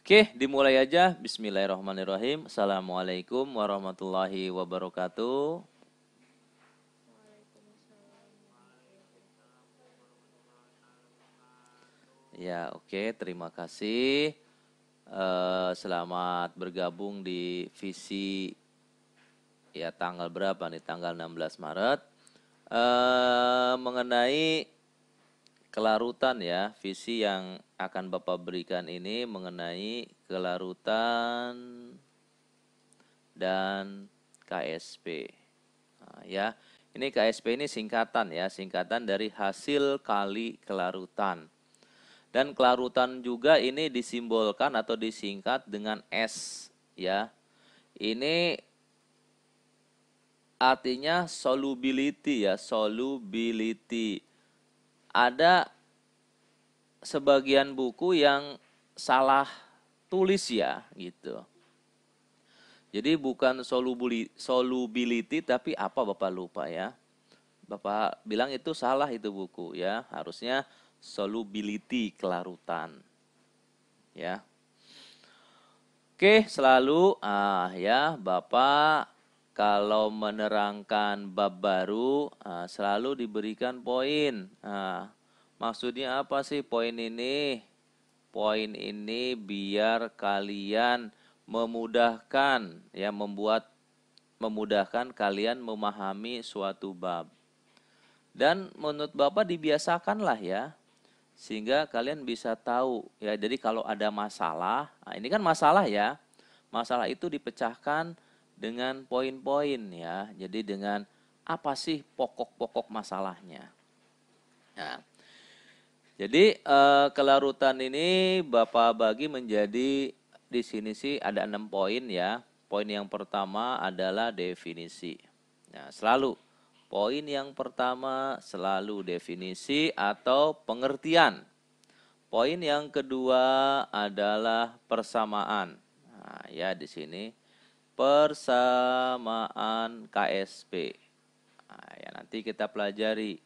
Oke, dimulai aja. Bismillahirrahmanirrahim. Assalamualaikum warahmatullahi wabarakatuh. Ya, oke. Terima kasih. Selamat bergabung di visi ya tanggal berapa nih? Tanggal 16 Maret. Mengenai kelarutan ya, visi yang akan Bapak berikan ini mengenai kelarutan dan KSP. Nah, ya, ini KSP ini singkatan ya, singkatan dari hasil kali kelarutan. Dan kelarutan juga ini disimbolkan atau disingkat dengan S ya. Ini artinya solubility ya, solubility. Ada sebagian buku yang salah tulis ya gitu. Jadi bukan solubility tapi apa Bapak lupa ya. Bapak bilang itu salah itu buku ya. Harusnya solubility kelarutan. Ya. Oke, selalu ya Bapak kalau menerangkan bab baru selalu diberikan poin. Maksudnya apa sih poin ini? Poin ini biar kalian memudahkan ya memudahkan kalian memahami suatu bab. Dan menurut Bapak dibiasakanlah ya sehingga kalian bisa tahu ya. Jadi kalau ada masalah, ini kan masalah ya. Masalah itu dipecahkan dengan poin-poin ya. Jadi dengan apa sih pokok-pokok masalahnya. Nah, jadi kelarutan ini Bapak bagi menjadi di sini sih ada 6 poin ya. Poin yang pertama adalah definisi. Nah, selalu poin yang pertama selalu definisi atau pengertian. Poin yang kedua adalah persamaan. Nah, ya di sini persamaan KSP. Nah, ya nanti kita pelajari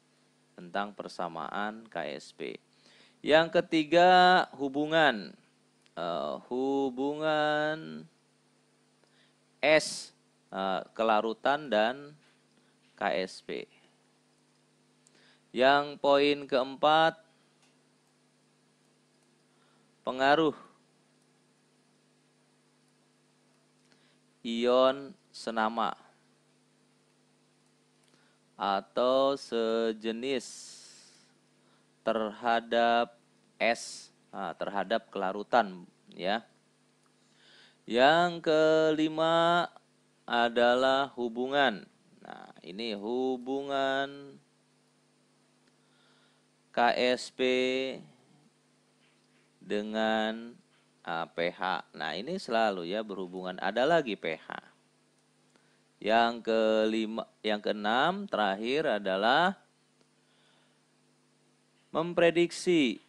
tentang persamaan KSP. Yang ketiga hubungan. Hubungan S kelarutan dan KSP. Yang poin keempat pengaruh ion senama atau sejenis terhadap S, terhadap kelarutan ya. Yang kelima adalah hubungan. Nah, ini hubungan KSP dengan pH. Nah, ini selalu ya berhubungan. Ada lagi pH. Yang kelima, yang keenam terakhir adalah memprediksi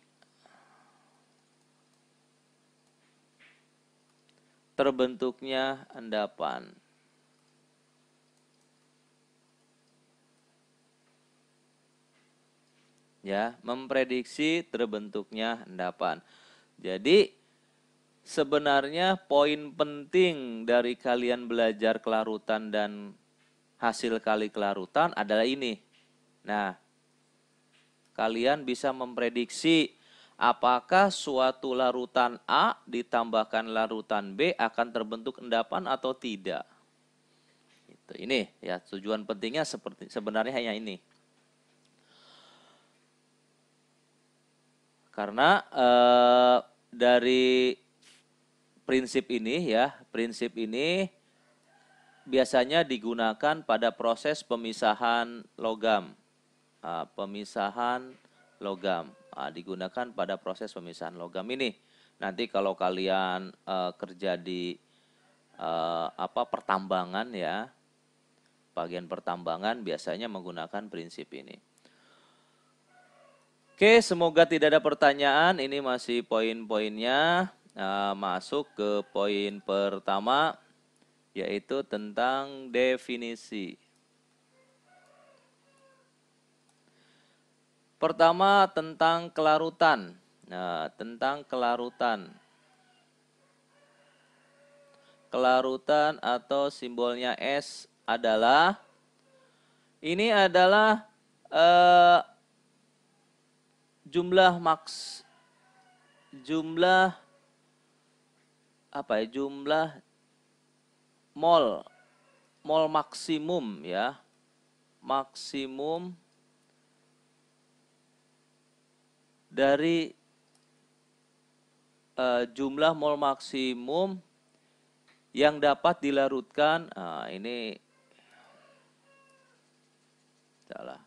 terbentuknya endapan. Ya, memprediksi terbentuknya endapan. Jadi sebenarnya poin penting dari kalian belajar kelarutan dan hasil kali kelarutan adalah ini. Nah, kalian bisa memprediksi apakah suatu larutan A ditambahkan larutan B akan terbentuk endapan atau tidak. Ini ya tujuan pentingnya sebenarnya hanya ini. Karena dari prinsip ini biasanya digunakan pada proses pemisahan logam. Pemisahan logam digunakan pada proses pemisahan logam ini. Nanti kalau kalian kerja di pertambangan ya, bagian pertambangan biasanya menggunakan prinsip ini. Oke, semoga tidak ada pertanyaan. Ini masih poin-poinnya. Masuk ke poin pertama, yaitu tentang definisi. Pertama tentang kelarutan. Nah, tentang kelarutan. kelarutan atau simbolnya S adalah, ini adalah jumlah mol maksimum ya, maksimum dari jumlah mol maksimum yang dapat dilarutkan. Ini salah.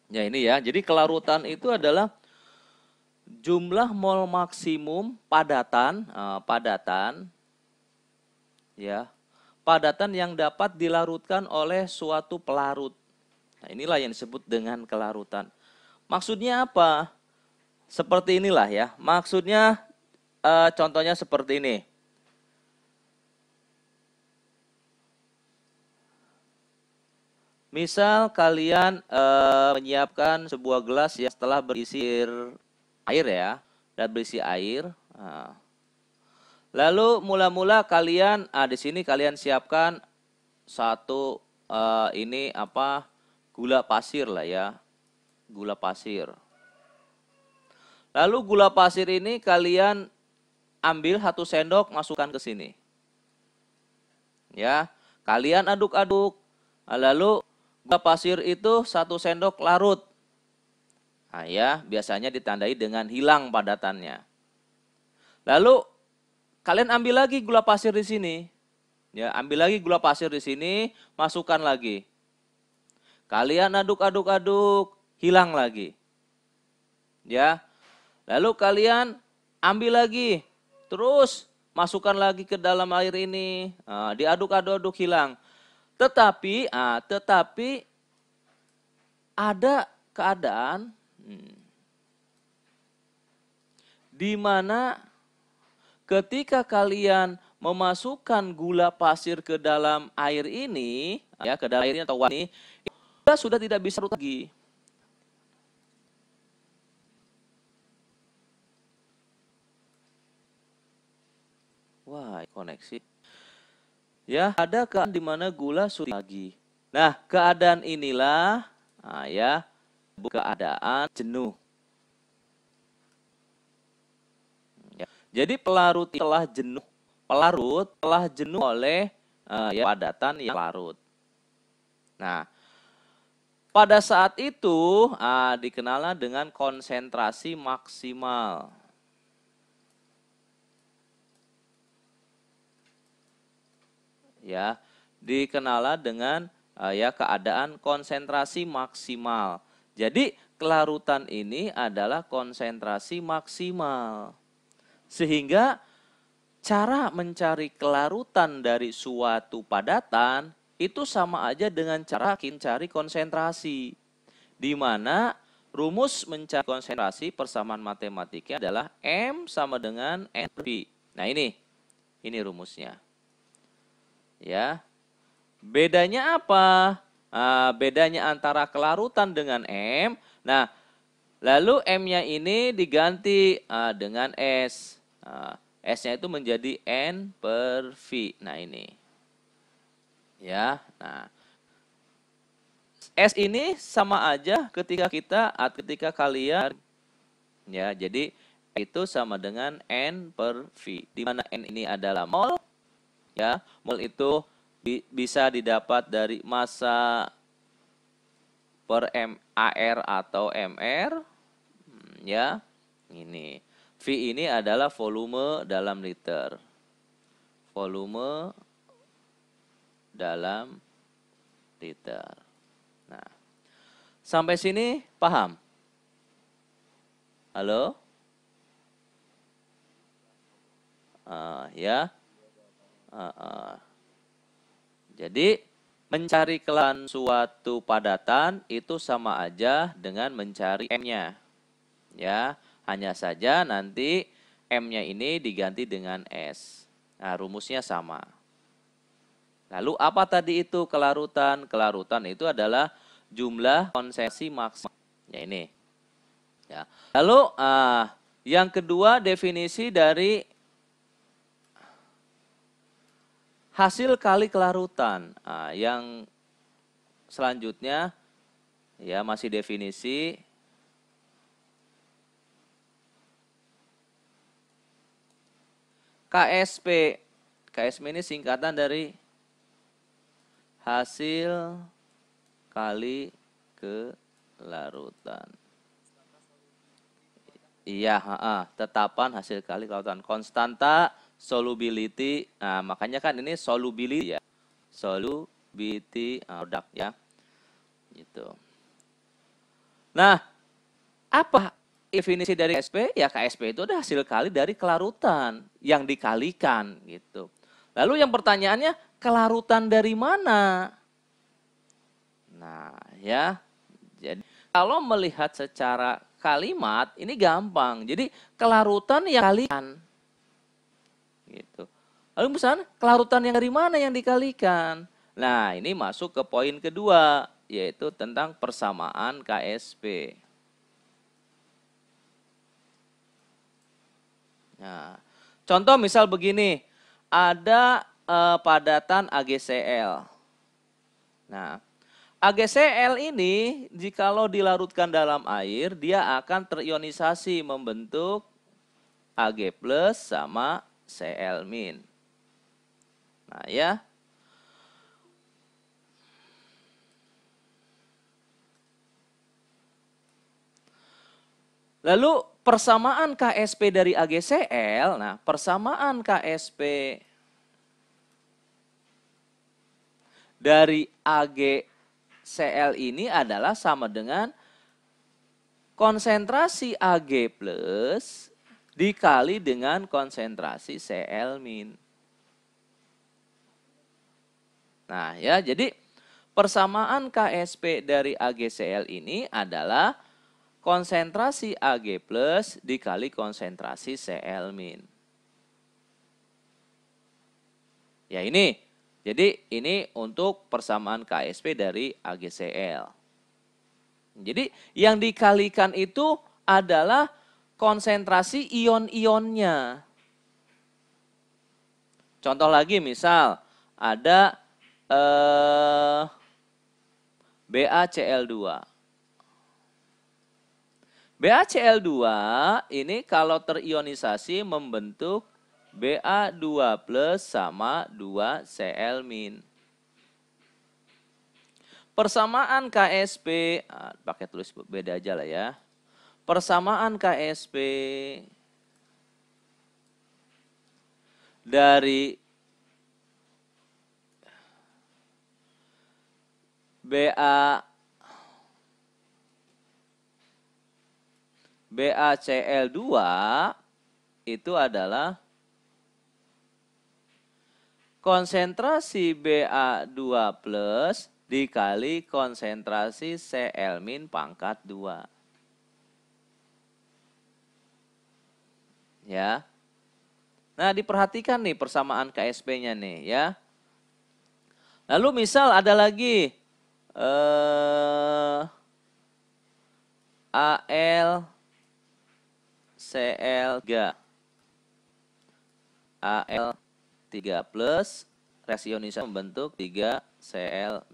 Ya ini ya, jadi kelarutan itu adalah jumlah mol maksimum padatan, padatan yang dapat dilarutkan oleh suatu pelarut. Nah, inilah yang disebut dengan kelarutan. Maksudnya apa? Seperti inilah ya. Maksudnya contohnya seperti ini. Misal kalian menyiapkan sebuah gelas ya, setelah berisi air ya, dan berisi air. Lalu mula-mula kalian di sini kalian siapkan satu gula pasir lah ya, gula pasir. Lalu gula pasir ini kalian ambil 1 sendok, masukkan ke sini. Ya, kalian aduk-aduk. Lalu gula pasir itu 1 sendok larut. Nah ya, biasanya ditandai dengan hilang padatannya. Lalu kalian ambil lagi gula pasir di sini. Ya, ambil lagi gula pasir di sini, masukkan lagi. Kalian aduk-aduk-aduk, hilang lagi. Ya. Lalu kalian ambil lagi, terus masukkan lagi ke dalam air ini. Diaduk-aduk hilang. Tetapi ada keadaan di mana ketika kalian memasukkan gula pasir ke dalam air ini, ya ke dalam air ini atau wadah ini, gula sudah tidak bisa larut lagi. Wah, koneksi. Ya, ada keadaan di mana gula sudah lagi. Nah, keadaan inilah keadaan jenuh. Ya, jadi pelarut telah jenuh oleh padatan yang larut. Nah, pada saat itu dikenal dengan konsentrasi maksimal. Ya, dikenal dengan keadaan konsentrasi maksimal. Jadi kelarutan ini adalah konsentrasi maksimal. Sehingga cara mencari kelarutan dari suatu padatan itu sama aja dengan cara mencari konsentrasi. Di mana rumus mencari konsentrasi persamaan matematiknya adalah M sama dengan N per V. Nah ini rumusnya. Ya, bedanya apa? Bedanya antara kelarutan dengan M. Nah, lalu M-nya ini diganti dengan S. S-nya itu menjadi N per V. Nah ini. Ya, nah S ini sama aja ketika kalian ya, jadi itu sama dengan N per V. Di mana N ini adalah mol. Ya, mol itu bisa didapat dari massa per AR atau MR. Ya, ini. V ini adalah volume dalam liter. Volume dalam liter. Nah, sampai sini paham? Halo? Ya. Jadi mencari kelarutan suatu padatan itu sama aja dengan mencari M-nya. Ya, hanya saja nanti M-nya ini diganti dengan S. Nah, rumusnya sama. Lalu apa tadi itu kelarutan? Kelarutan itu adalah jumlah konsentrasi maksimal. Ya ini. Ya. Lalu yang kedua definisi dari hasil kali kelarutan. Yang selanjutnya ya masih definisi KSP. KSP ini singkatan dari hasil kali kelarutan. Iya, tetapan hasil kali kelarutan. Konstanta solubility. Nah, makanya kan ini solubility ya. Solubility produk ya. Gitu. Nah, apa definisi dari KSP? Ya KSP itu adalah hasil kali dari kelarutan yang dikalikan gitu. Lalu yang pertanyaannya, kelarutan dari mana? Nah, ya. Jadi kalau melihat secara kalimat ini gampang. Jadi kelarutan yang dikalikan. Gitu. Lalu misalnya kelarutan yang dari mana yang dikalikan? Nah, ini masuk ke poin kedua, yaitu tentang persamaan KSP. Nah, contoh misal begini, ada padatan AgCl. Nah, AgCl ini jikalau dilarutkan dalam air, dia akan terionisasi membentuk Ag+ sama Cl-. Nah, ya. Lalu persamaan KSP dari AgCl, nah persamaan KSP dari AgCl ini adalah sama dengan konsentrasi Ag+ dikali dengan konsentrasi Cl-. Nah, ya, jadi persamaan KSP dari AgCl ini adalah konsentrasi Ag+ dikali konsentrasi Cl-. Ya ini. Jadi ini untuk persamaan KSP dari AgCl. Jadi yang dikalikan itu adalah konsentrasi ion-ionnya. Contoh lagi misal ada BaCl2. BaCl2 ini kalau terionisasi membentuk Ba2+ sama 2Cl-. Persamaan KSP, pakai tulis beda aja lah ya. Persamaan KSP dari BaCl2 itu adalah konsentrasi Ba2+ dikali konsentrasi Cl- pangkat 2. Ya. Nah, diperhatikan nih persamaan KSP-nya nih ya. Lalu misal ada lagi AlCl3. Al3+ reaksi ionisasi membentuk 3Cl-.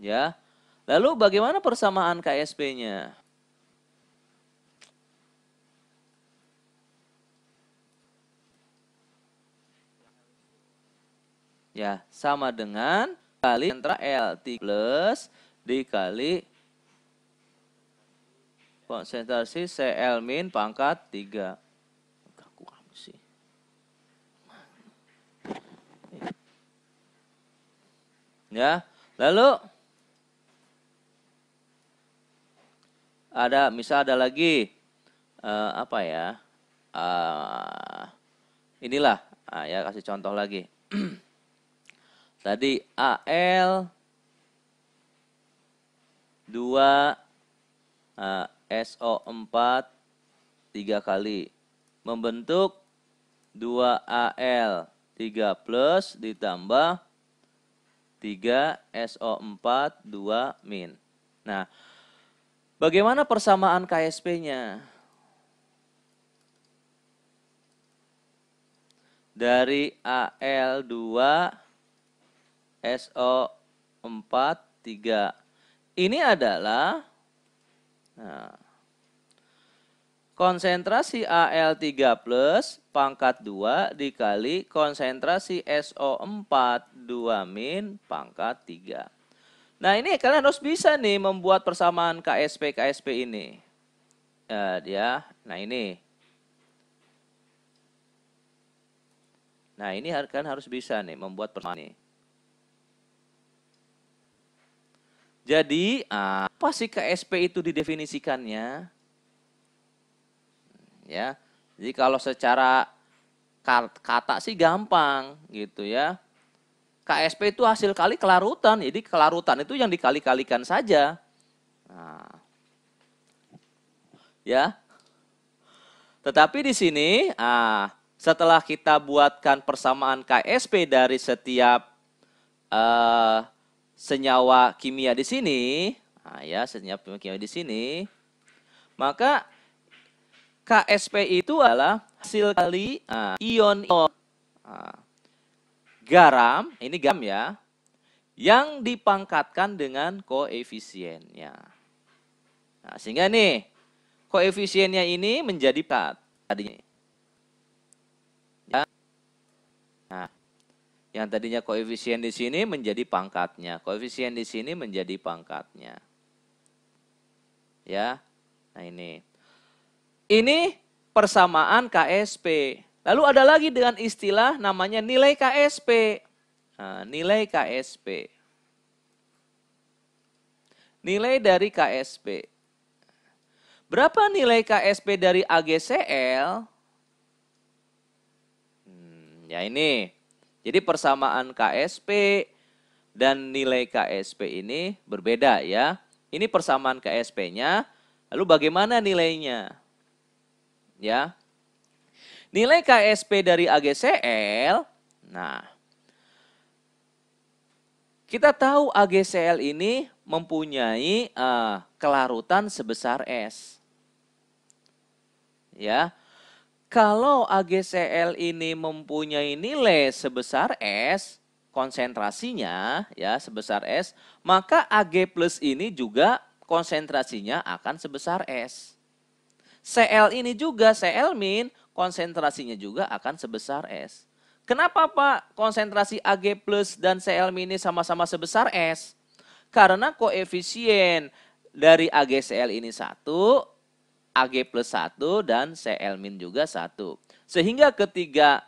Ya. Lalu bagaimana persamaan KSP-nya? Ya, sama dengan kali kontra L3+ dikali konsentrasi Cl- pangkat 3. Ganggu kamu sih. Ya, lalu misal ada lagi apa ya? Inilah, ya kasih contoh lagi. Tadi Al 2 SO4 3 kali. Membentuk 2Al 3 plus ditambah 3 SO4 2 min. Nah, bagaimana persamaan KSP-nya? Dari Al2 SO4 3. Ini adalah konsentrasi Al3 plus pangkat 2 dikali konsentrasi SO4 2 min pangkat 3. Nah, ini kalian harus bisa nih membuat persamaan KSP ini. Nah ini. Nah, ini kalian harus bisa nih membuat persamaan ini. Jadi, apa sih KSP itu didefinisikannya? Ya. Jadi kalau secara kata sih gampang gitu ya. KSP itu hasil kali kelarutan. Jadi kelarutan itu yang dikali-kalikan saja. Nah, ya. Tetapi di sini, setelah kita buatkan persamaan KSP dari setiap senyawa kimia di sini, senyawa kimia di sini, maka KSP itu adalah hasil kali ion garam, ini garam ya, yang dipangkatkan dengan koefisiennya. Nah, sehingga nih koefisiennya ini menjadi 4 tadinya. Ya. Nah, yang tadinya koefisien di sini menjadi pangkatnya, koefisien di sini menjadi pangkatnya. Ya. Nah, ini persamaan KSP. Lalu ada lagi dengan istilah namanya nilai KSP. Nah, nilai KSP. Nilai dari KSP. Berapa nilai KSP dari AgCl? Ya ini. Jadi persamaan KSP dan nilai KSP ini berbeda ya. Ini persamaan KSP-nya. Lalu bagaimana nilainya? Ya. Nilai KSP dari AgCl. Nah, kita tahu AgCl ini mempunyai kelarutan sebesar S. Ya. Kalau AgCl ini mempunyai nilai sebesar S, konsentrasinya ya sebesar S, maka Ag plus ini juga konsentrasinya akan sebesar S. Cl ini juga Cl min, konsentrasinya juga akan sebesar S. Kenapa Pak konsentrasi Ag plus dan Cl min ini sama-sama sebesar S? Karena koefisien dari AgCl ini 1, Ag plus 1 dan Cl min juga 1. Sehingga ketika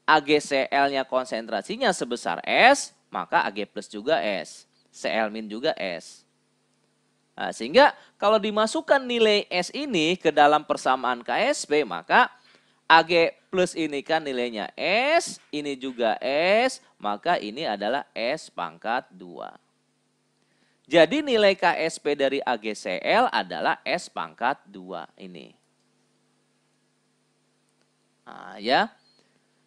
AgCl-nya konsentrasinya sebesar S, maka Ag plus juga S. Cl min juga S. Nah, sehingga kalau dimasukkan nilai S ini ke dalam persamaan KSP, maka Ag plus ini kan nilainya S, ini juga S, maka ini adalah S pangkat 2. Jadi nilai KSP dari AgCl adalah S pangkat 2 ini. Nah, ya.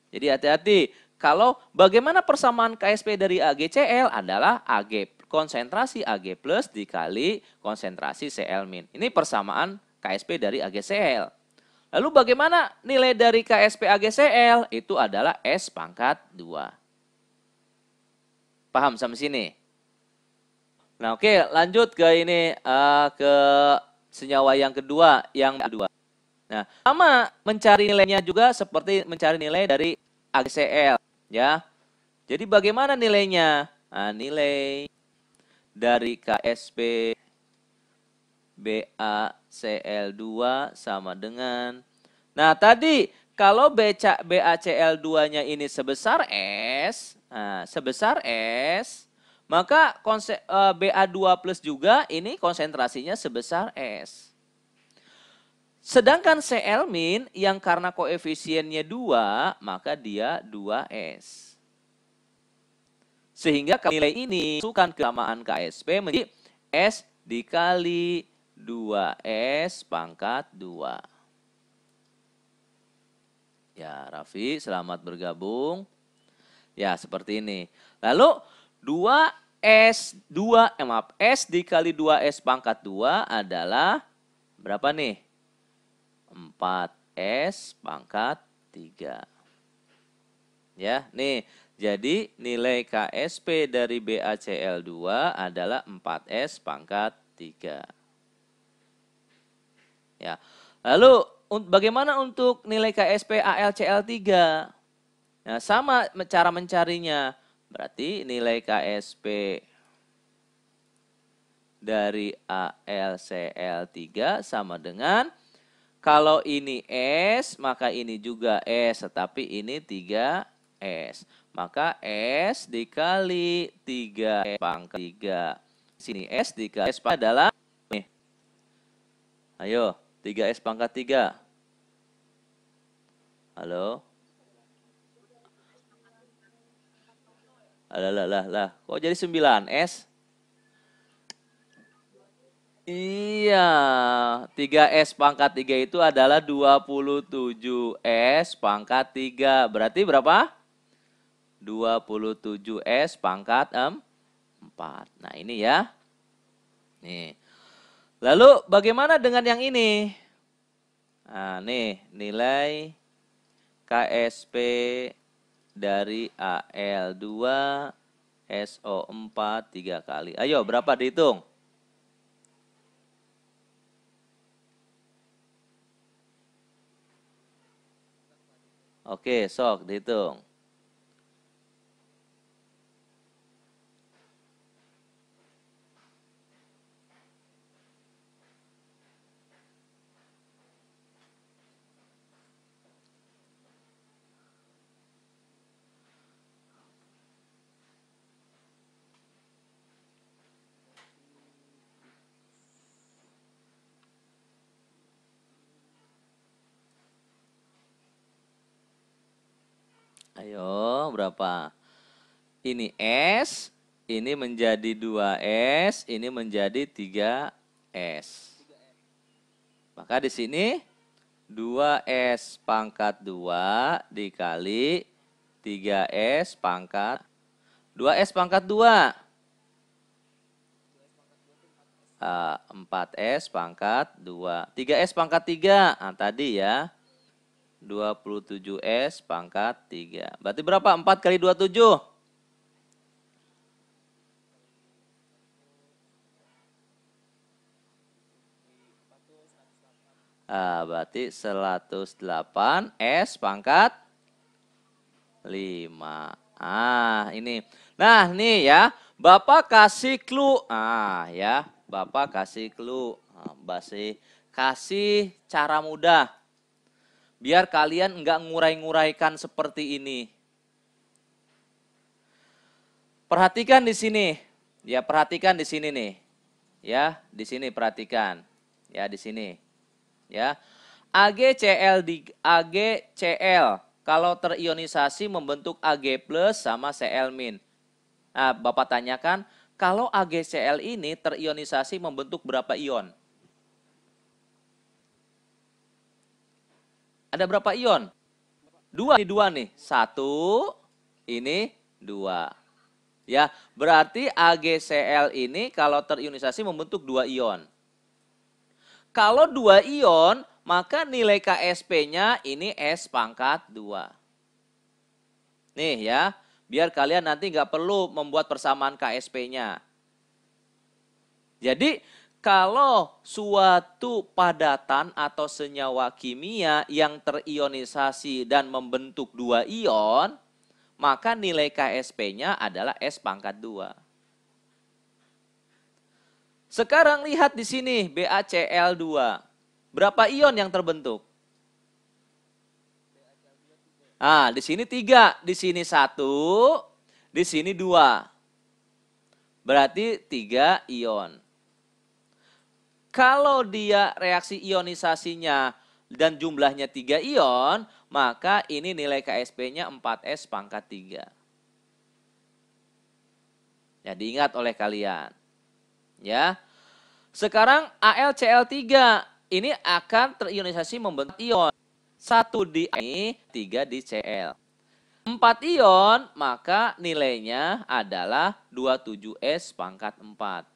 Jadi hati-hati. Kalau bagaimana persamaan KSP dari AgCl adalah konsentrasi Ag plus dikali konsentrasi Cl min. Ini persamaan KSP dari AgCl. Lalu bagaimana nilai dari KSP AgCl? Itu adalah S pangkat 2. Paham sampai sini? Nah, oke, lanjut ke ini ke senyawa yang kedua, Nah, sama mencari nilainya juga seperti mencari nilai dari AgCl, ya. Jadi bagaimana nilainya? Nah, nilai dari KSP BaCl2 sama dengan. Nah, tadi kalau BaCl2-nya ini sebesar S, maka Ba2 plus juga ini konsentrasinya sebesar S. Sedangkan Cl min yang karena koefisiennya 2, maka dia 2S. Sehingga nilai ini masukkan ke persamaan KSP menjadi S dikali 2S pangkat 2. Ya, Raffi, selamat bergabung. Ya, seperti ini. Lalu S dikali 2S pangkat 2 adalah berapa nih? 4S pangkat 3. Ya, nih. Jadi nilai KSP dari BACL2 adalah 4S pangkat 3. Ya. Lalu bagaimana untuk nilai KSP ALCL3? Nah, sama cara mencarinya. Berarti nilai KSP dari ALCL3 sama dengan, kalau ini S, maka ini juga S, tetapi ini 3S. Maka S dikali 3S pangkat 3. Sini S dikali S adalah, nih. Ayo, 3S pangkat 3. Halo? Lah. Kok jadi 9S? Iya, 3S pangkat 3 itu adalah 27S pangkat 3. Berarti berapa? 27S pangkat 4. Nah, ini ya. Nih. Lalu bagaimana dengan yang ini? Nah, nih nilai KSP dari AL2 SO4 3 kali. Ayo, berapa dihitung? Oke, sok dihitung. Ayo, berapa? Ini S, ini menjadi 2S, ini menjadi 3S. Maka di sini 2S pangkat 2 dikali 3S pangkat 2S pangkat 2. 4S pangkat 2. 3S pangkat 3. Nah, tadi ya. 27S pangkat 3. Berarti berapa? 4 kali 27? Berarti 108 S pangkat 5. Ini. Nah, nih ya. Bapak kasih clue. Ya. Bapak kasih clue. Kasih cara mudah. Biar kalian enggak ngurai-nguraikan seperti ini. Perhatikan di sini. Ya, perhatikan di sini nih. Ya, di sini perhatikan. Ya, di sini. Ya. AgCl kalau terionisasi membentuk Ag+ sama Cl-. Nah, Bapak tanyakan, kalau AgCl ini terionisasi membentuk berapa ion? Ada berapa ion? 2 nih. 1, ini 2. Ya, berarti AgCl ini kalau terionisasi membentuk 2 ion. Kalau 2 ion, maka nilai KSP-nya ini S pangkat 2. Nih ya, biar kalian nanti nggak perlu membuat persamaan KSP-nya. Jadi, kalau suatu padatan atau senyawa kimia yang terionisasi dan membentuk 2 ion, maka nilai KSP-nya adalah S pangkat 2. Sekarang lihat di sini BaCl2. Berapa ion yang terbentuk? Di sini 3, di sini 1, di sini 2. Berarti 3 ion. Kalau dia reaksi ionisasinya dan jumlahnya 3 ion, maka ini nilai KSP-nya 4S pangkat 3. Ya, diingat oleh kalian. Ya. Sekarang AlCl3 ini akan terionisasi membentuk ion. 1 di ini, 3 di Cl. 4 ion, maka nilainya adalah 27S pangkat 4.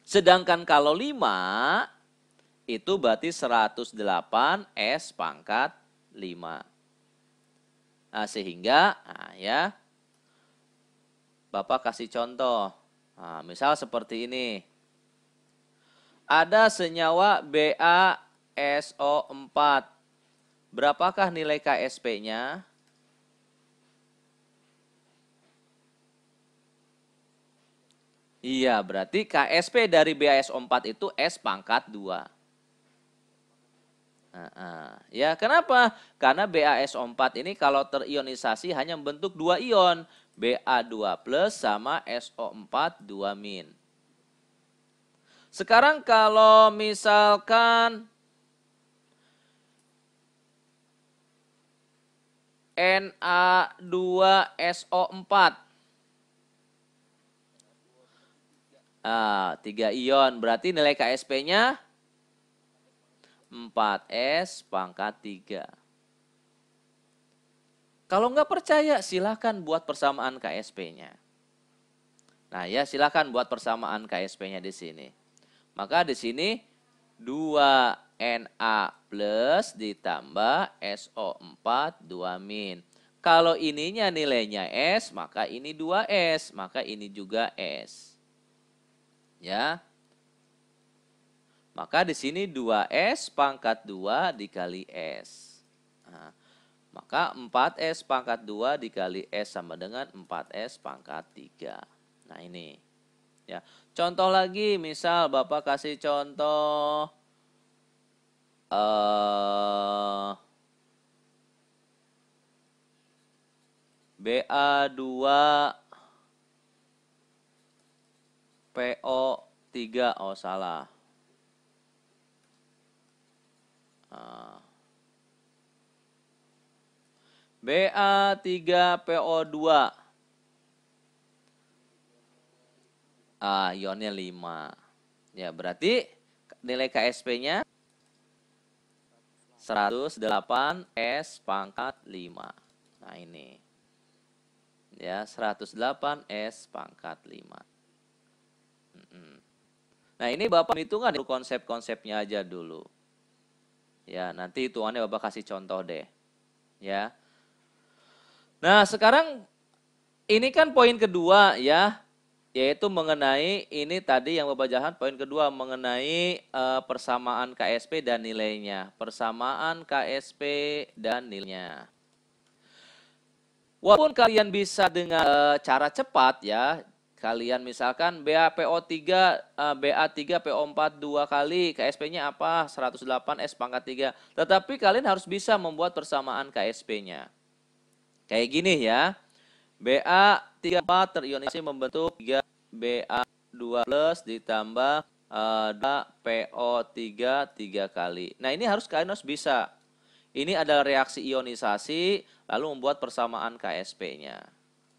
Sedangkan kalau 5, itu berarti 108S pangkat 5. Nah, sehingga, ya, Bapak kasih contoh. Nah, misal seperti ini. Ada senyawa BaSO4. Berapakah nilai KSP-nya? Iya, berarti KSP dari BaSO4 itu S pangkat 2. Ya, kenapa? Karena BaSO4 ini kalau terionisasi hanya membentuk 2 ion. Ba2+ sama SO4 2-. Sekarang kalau misalkan Na2SO4. 3 ion. Berarti nilai KSP-nya 4S pangkat 3. Kalau nggak percaya, silakan buat persamaan KSP-nya. Nah, ya silakan buat persamaan KSP-nya di sini. Maka di sini 2Na plus ditambah SO4 2-. Kalau ininya nilainya S, maka ini 2S, maka ini juga S. Ya. Maka di sini 2S pangkat 2 dikali S. Nah, maka 4S pangkat 2 dikali S sama dengan 4S pangkat 3. Nah, ini. Ya. Contoh lagi, misal Bapak kasih contoh Ba2PO3. Oh, salah. Ba3PO2. Ionnya 5. Ya, berarti nilai KSP-nya 108S pangkat 5. Nah, ini. Ya, 108S pangkat 5. Nah, ini Bapak hitungan konsep-konsepnya aja dulu. Ya, nanti hitungannya Bapak kasih contoh deh. Ya. Nah, sekarang ini kan poin kedua ya, yaitu mengenai ini tadi yang Bapak jahat, poin kedua mengenai persamaan KSP dan nilainya. Persamaan KSP dan nilainya. Walaupun kalian bisa dengan cara cepat ya, kalian misalkan BaPO3, Ba3PO4 2 kali, KSP-nya apa? 108S pangkat 3. Tetapi kalian harus bisa membuat persamaan KSP-nya. Kayak gini ya. Ba3 terionisasi membentuk 3 Ba2+ ditambah PO3 3 kali. Nah, ini kalian harus bisa. Ini adalah reaksi ionisasi lalu membuat persamaan KSP-nya.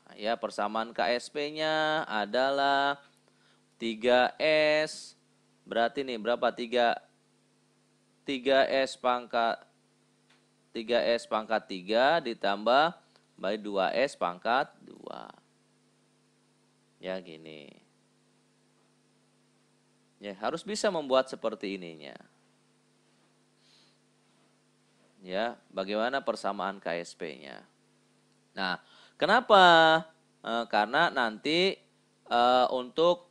Nah, ya, persamaan KSP-nya adalah 3S. Berarti nih berapa? 3S pangkat 3 ditambah by 2S pangkat 2. Ya, gini. Ya, harus bisa membuat seperti ininya. Ya, bagaimana persamaan KSP-nya. Nah, kenapa? Karena nanti untuk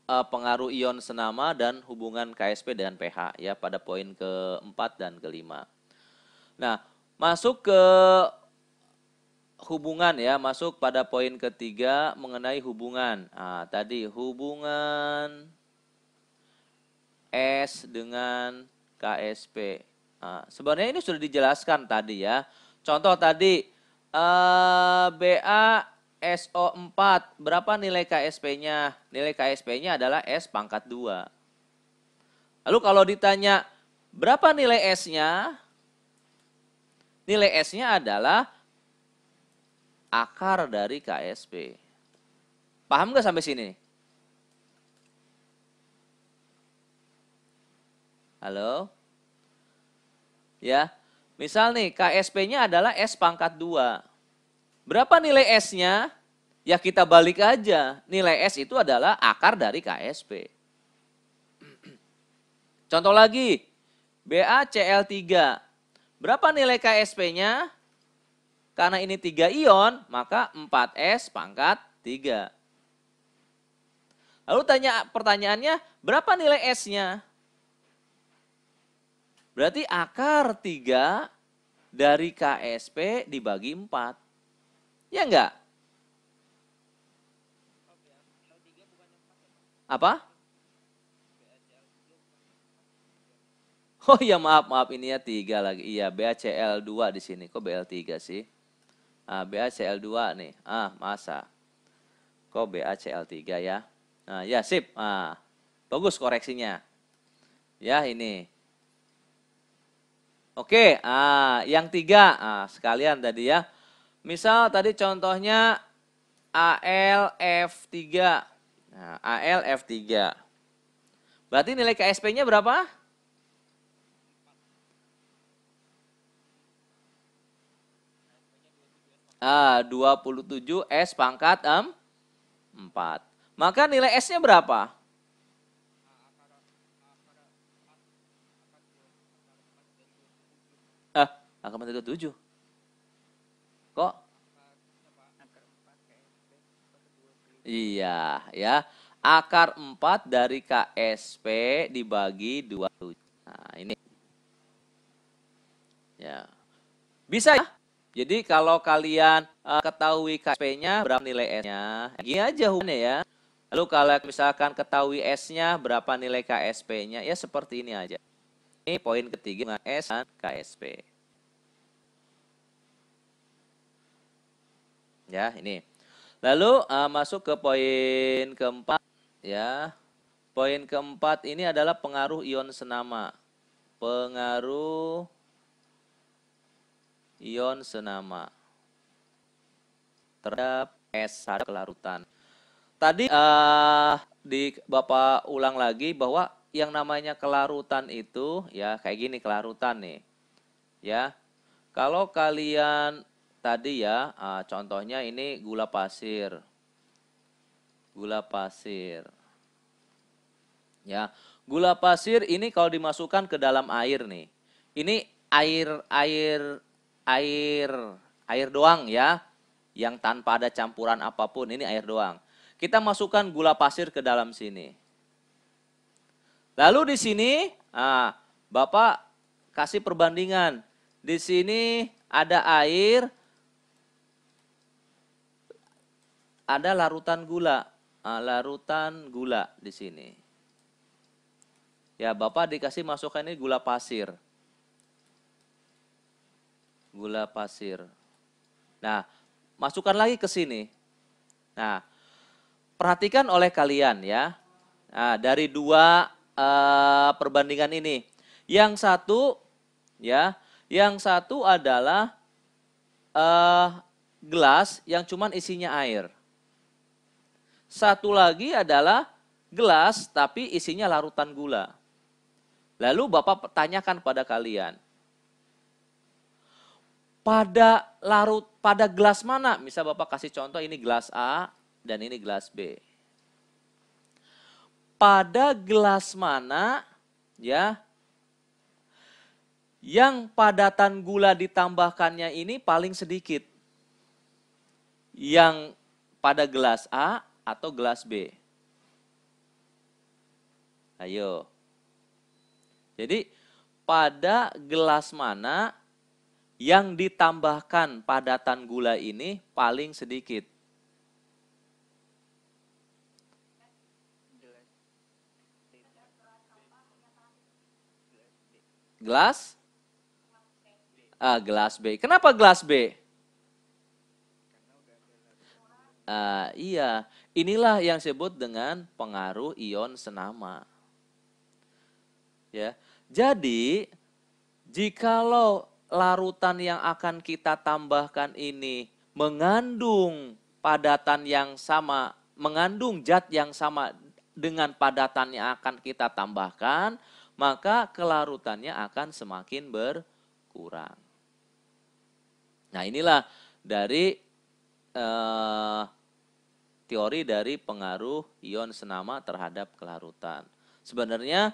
pengaruh ion senama dan hubungan KSP dengan pH ya pada poin keempat dan kelima. Nah, masuk ke hubungan ya, masuk pada poin ketiga mengenai hubungan. Nah, tadi hubungan S dengan KSP. Nah, sebenarnya ini sudah dijelaskan tadi ya. Contoh tadi BaSO4, berapa nilai KSP-nya? Nilai KSP-nya adalah S pangkat 2. Lalu kalau ditanya berapa nilai S-nya? Nilai S-nya adalah akar dari KSP. Paham nggak sampai sini? Halo? Ya, misal nih KSP-nya adalah S pangkat 2. Berapa nilai S-nya? Ya kita balik aja. Nilai S itu adalah akar dari KSP. Contoh lagi, BaCl3. Berapa nilai KSP-nya? Karena ini 3 ion, maka 4S pangkat 3. Lalu pertanyaannya, berapa nilai S-nya? Berarti akar 3 dari KSP dibagi 4. Ya enggak? Apa? Oh iya maaf ini ya 3 lagi. Iya BaCl2 di sini. Kok Bl3 sih? BaCl2 nih. Masa. Kok BaCl3 ya? Nah, ya sip. Bagus koreksinya. Ya ini. Oke, yang 3. Sekalian tadi ya. Misal tadi contohnya AlF3. Nah, AlF3. Berarti nilai KSP-nya berapa? 27 S pangkat 4. Maka nilai S-nya berapa? Akar 4 dari 7. Kok? Iya, ya. Akar 4 dari KSP dibagi 27. Nah, ini. Ya. Bisa ya? Jadi kalau kalian ketahui KSP-nya berapa nilai S-nya, gini aja hubungannya ya. Lalu kalau misalkan ketahui S-nya berapa nilai KSP-nya, ya seperti ini aja. Ini poin ketiga dengan S dan KSP. Ya, ini. Lalu masuk ke poin keempat ya. Poin keempat ini adalah pengaruh ion senama. Pengaruh ion senama terhadap S kelarutan. Tadi Bapak ulang lagi bahwa yang namanya kelarutan itu ya kayak gini kelarutan nih. Ya. Kalau kalian tadi ya contohnya ini gula pasir. Gula pasir. Ya, gula pasir ini kalau dimasukkan ke dalam air nih. Ini air doang ya. Yang tanpa ada campuran apapun, ini air doang. Kita masukkan gula pasir ke dalam sini. Lalu di sini, Bapak kasih perbandingan. Di sini ada air, ada larutan gula. Larutan gula di sini. Ya, Bapak dikasih masukkan ini gula pasir. Gula pasir. Nah, masukkan lagi ke sini. Nah, perhatikan oleh kalian ya. Nah, dari dua perbandingan ini. Yang satu ya, yang satu adalah gelas yang cuman isinya air. Satu lagi adalah gelas tapi isinya larutan gula. Lalu Bapak tanyakan pada kalian, pada gelas mana? Misal Bapak kasih contoh ini gelas A dan ini gelas B. Pada gelas mana ya yang padatan gula ditambahkannya ini paling sedikit? Yang pada gelas A atau gelas B? Ayo. Jadi pada gelas mana yang ditambahkan padatan gula ini paling sedikit? Gelas? Gelas B. Kenapa gelas B? Iya, inilah yang disebut dengan pengaruh ion senama. Ya, jadi jikalau larutan yang akan kita tambahkan ini mengandung padatan yang sama, mengandung zat yang sama dengan padatan yang akan kita tambahkan, maka kelarutannya akan semakin berkurang. Nah, inilah dari teori dari pengaruh ion senama terhadap kelarutan. Sebenarnya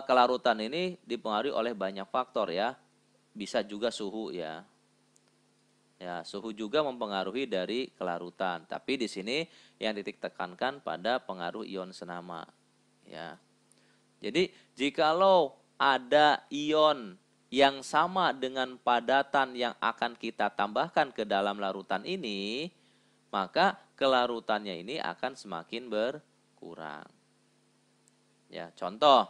kelarutan ini dipengaruhi oleh banyak faktor ya. Bisa juga suhu ya. Ya, suhu juga mempengaruhi dari kelarutan. Tapi di sini yang titik tekankan pada pengaruh ion senama. Ya. Jadi, jikalau ada ion yang sama dengan padatan yang akan kita tambahkan ke dalam larutan ini, maka kelarutannya ini akan semakin berkurang. Ya, contoh.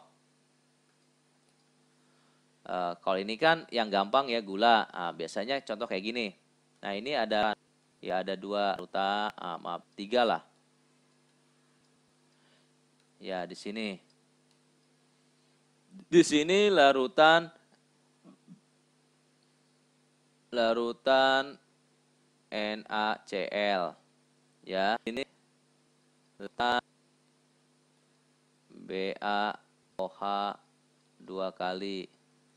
Kalau ini kan yang gampang ya gula. Nah, biasanya contoh kayak gini. Nah, ini ada 2 larutan, maaf 3 lah. Ya, di sini. Di sini larutan NaCl. Ya, ini larutan BaOH 2 kali.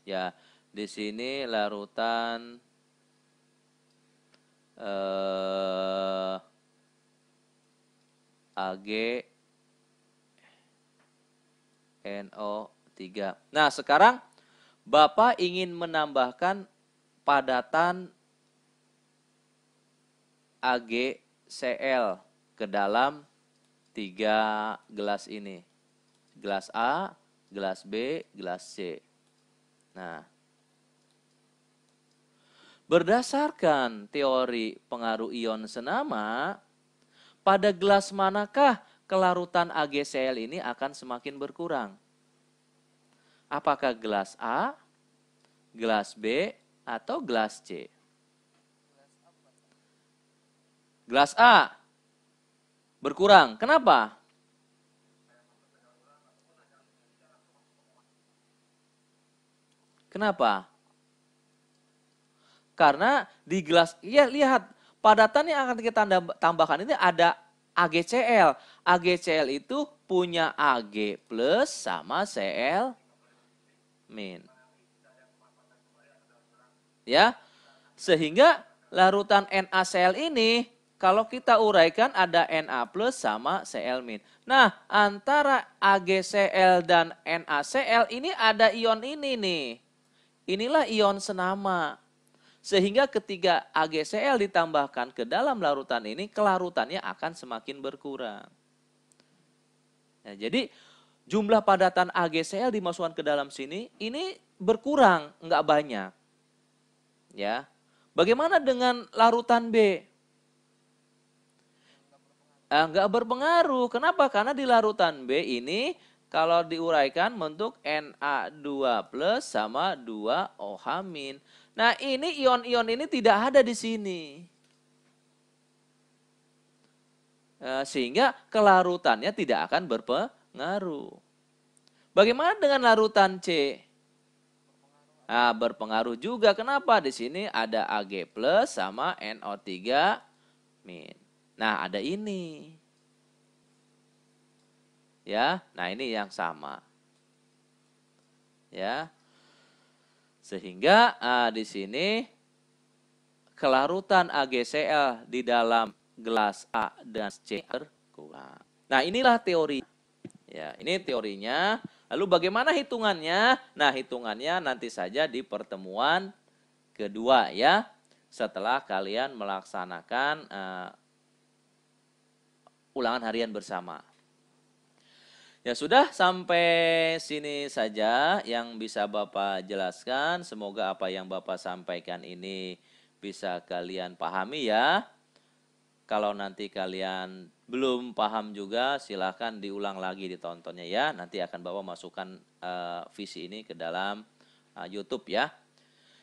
Ya, di sini larutan AgNO3. Nah, sekarang Bapak ingin menambahkan padatan AgCl ke dalam 3 gelas ini. Gelas A, gelas B, gelas C. Nah, berdasarkan teori pengaruh ion senama, pada gelas manakah kelarutan AgCl ini akan semakin berkurang? Apakah gelas A, gelas B, atau gelas C? Gelas A berkurang. Kenapa? Kenapa? Karena di gelas, ya lihat, padatan yang akan kita tambahkan ini ada AgCl. AgCl itu punya Ag plus sama Cl min. Ya, sehingga larutan NaCl ini kalau kita uraikan ada Na plus sama Cl min. Nah, antara AgCl dan NaCl ini ada ion ini nih. Inilah ion senama. Sehingga ketika AgCl ditambahkan ke dalam larutan ini, kelarutannya akan semakin berkurang. Nah, jadi jumlah padatan AgCl dimasukkan ke dalam sini, ini berkurang, nggak banyak. Ya, bagaimana dengan larutan B? Nggak berpengaruh. Kenapa? Karena di larutan B ini kalau diuraikan bentuk Na2 plus sama 2OH-. Nah, ini ion-ion ini tidak ada di sini. Sehingga kelarutannya tidak akan berpengaruh. Bagaimana dengan larutan C? Nah, berpengaruh juga. Kenapa? Di sini ada Ag plus sama NO3-. Nah, ada ini. Ya, nah ini yang sama. Ya. Sehingga di sini kelarutan AgCl di dalam gelas A dan C berkurang. Nah, inilah teori. Ya, ini teorinya. Lalu bagaimana hitungannya? Nah, hitungannya nanti saja di pertemuan kedua ya. Setelah kalian melaksanakan ulangan harian bersama. Ya sudah, sampai sini saja yang bisa Bapak jelaskan. Semoga apa yang Bapak sampaikan ini bisa kalian pahami ya. Kalau nanti kalian belum paham juga, silahkan diulang lagi ditontonnya ya. Nanti akan Bapak masukkan visi ini ke dalam YouTube ya.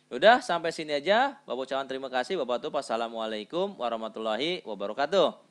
Udah, sampai sini aja. Bapak ucapkan terima kasih. Bapak tuh, Assalamualaikum warahmatullahi wabarakatuh.